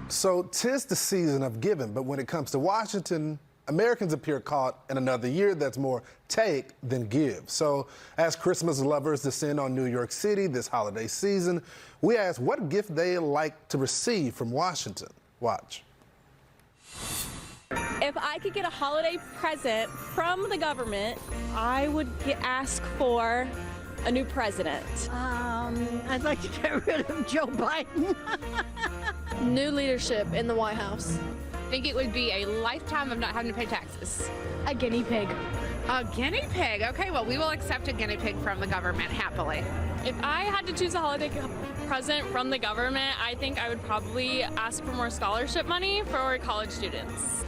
So 'tis the season of giving, but when it comes to Washington, Americans appear caught in another year that's more take than give. So as Christmas lovers descend on New York City this holiday season, we ask what gift they like to receive from Washington. Watch. If I could get a holiday present from the government, I would ask for a new president. I'd like to get rid of Joe Biden. New leadership in the White House. I think it would be a lifetime of not having to pay taxes. A guinea pig. A guinea pig? Okay, well, we will accept a guinea pig from the government happily. If I had to choose a holiday present from the government, I think I would probably ask for more scholarship money for college students.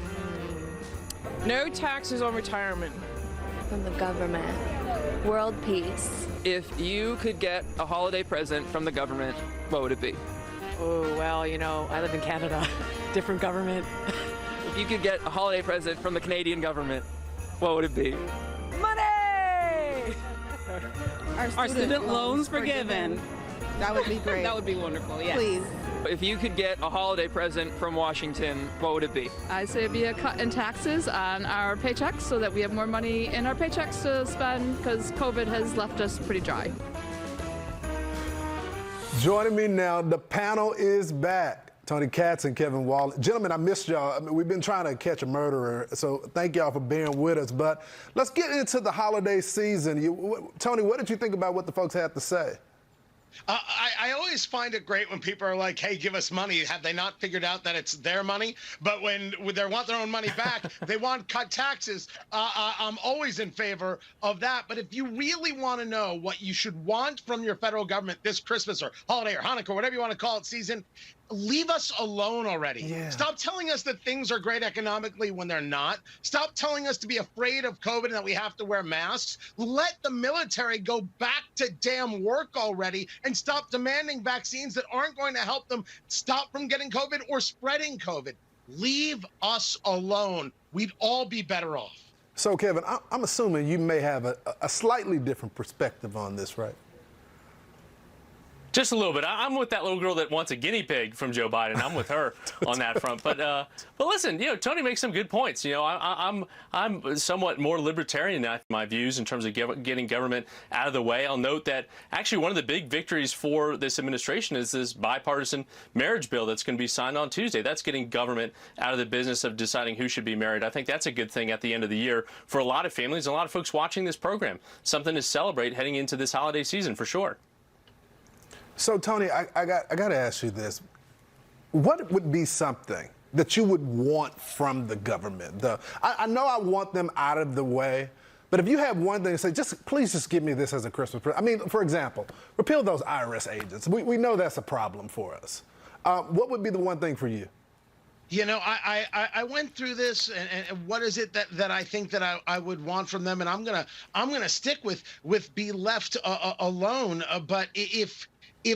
No taxes on retirement. From the government. World peace. If you could get a holiday present from the government, what would it be? Oh, well, you know, I live in Canada. Different government. If you could get a holiday present from the Canadian government, what would it be? Money! Our student loans forgiven. That would be great. That would be wonderful, yes. Please. If you could get a holiday present from Washington, what would it be? I'd say it'd be a cut in taxes on our paychecks so that we have more money in our paychecks to spend because COVID has left us pretty dry. Joining me now, the panel is back. Tony Katz and Kevin Wallen. Gentlemen, I missed y'all. I mean, we've been trying to catch a murderer, so thank y'all for being with us. But let's get into the holiday season. Tony, what did you think about what the folks had to say? I always find it great when people are like, hey, give us money. Have they not figured out that it's their money? But when they want their own money back, they want cut taxes. I'm always in favor of that. But if you really want to know what you should want from your federal government this Christmas or holiday or Hanukkah, whatever you want to call it, season, leave us alone already. Yeah. Stop telling us that things are great economically when they're not. Stop telling us to be afraid of COVID and that we have to wear masks. Let the military go back to damn work already and stop demanding vaccines that aren't going to help them stop from getting COVID or spreading COVID. Leave us alone. We'd all be better off. So, Kevin, I'm assuming you may have a slightly different perspective on this, right? Just a little bit. I'm with that little girl that wants a guinea pig from Joe Biden. I'm with her on that front. But listen, you know, Tony makes some good points. You know, I'm somewhat more libertarian in my views in terms of getting government out of the way. I'll note that actually one of the big victories for this administration is this bipartisan marriage bill that's going to be signed on Tuesday. That's getting government out of the business of deciding who should be married. I think that's a good thing at the end of the year for a lot of families and a lot of folks watching this program. Something to celebrate heading into this holiday season for sure. So, Tony, I got to ask you this. What would be something that you would want from the government? I know I want them out of the way, but if you have one thing to say, please just give me this as a Christmas present. I mean, for example, repeal those IRS agents. We know that's a problem for us. What would be the one thing for you? You know, I went through this, and what is it that I think that I would want from them, and I'm gonna stick with be left alone. But if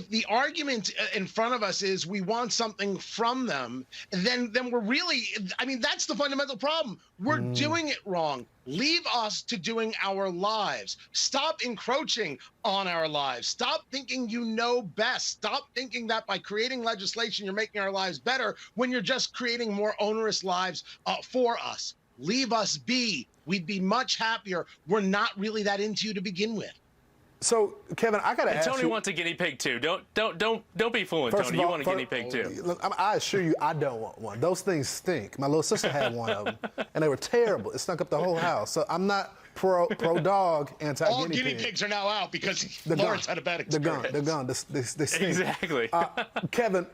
the argument in front of us is we want something from them, then we're really, I mean, that's the fundamental problem. We're doing it wrong. Leave us to doing our lives. Stop encroaching on our lives. Stop thinking you know best. Stop thinking that by creating legislation, you're making our lives better when you're just creating more onerous lives for us. Leave us be. We'd be much happier. We're not really that into you to begin with. So, Kevin, I got to ask you. Tony wants a guinea pig too. Don't be fooling, Tony. You want a guinea pig too. Look, I assure you, I don't want one. Those things stink. My little sister had one of them, and they were terrible. It stunk up the whole house. So I'm not pro dog, anti guinea pig. All guinea pigs are now out because Lawrence had a bad experience. They're gone. They stink. Exactly. Kevin,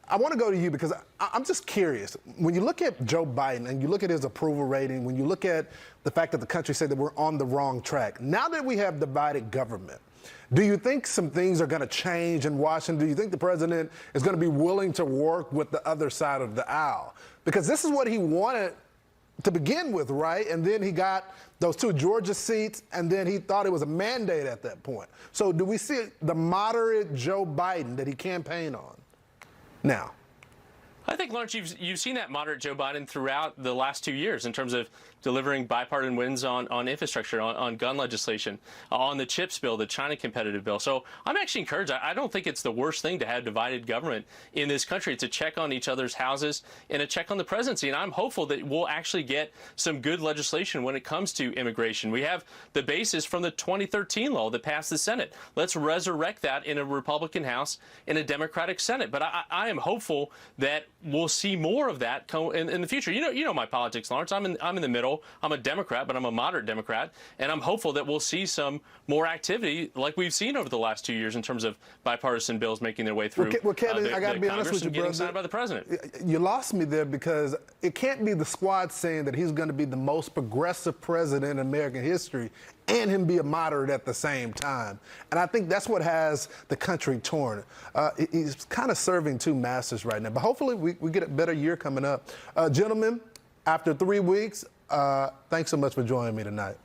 I want to go to you because I'm just curious. When you look at Joe Biden and you look at his approval rating, when you look at the fact that the country said that we're on the wrong track, now that we have divided government, do you think some things are going to change in Washington? Do you think the president is going to be willing to work with the other side of the aisle? Because this is what he wanted to begin with, right? And then he got those 2 Georgia seats, and then he thought it was a mandate at that point. So do we see the moderate Joe Biden that he campaigned on now? I think, Lawrence, you've seen that moderate Joe Biden throughout the last 2 years in terms of delivering bipartisan wins on infrastructure, on gun legislation, on the CHIPS bill, the China competitive bill. So I'm actually encouraged. I don't think it's the worst thing to have divided government in this country. It's a check on each other's houses and a check on the presidency. And I'm hopeful that we'll actually get some good legislation when it comes to immigration. We have the basis from the 2013 law that passed the Senate. Let's resurrect that in a Republican House and a Democratic Senate. But I am hopeful that we'll see more of that in the future. You know my politics, Lawrence. I'm in the middle. I'm a Democrat, but I'm a moderate Democrat, and I'm hopeful that we'll see some more activity like we've seen over the last 2 years in terms of bipartisan bills making their way through. Well, Kevin, I got to be honest with you, getting brother. signed by the president. You lost me there because it can't be the squad saying that he's going to be the most progressive president in American history and him be a moderate at the same time. And I think that's what has the country torn. He's kind of serving two masters right now. But hopefully we get a better year coming up. Gentlemen, after 3 weeks, thanks so much for joining me tonight.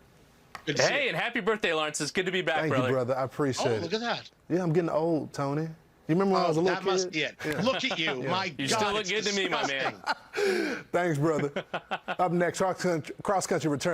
Hey, and happy birthday, Lawrence. It's good to be back, Thank brother. you, brother. I appreciate it. Oh, look at that. Yeah, I'm getting old, Tony. You remember when I was a little that kid? must be it. Yeah. Look at you. My God. You still look it's good to me, my man. disgusting. Thanks, brother. Up next, cross country return.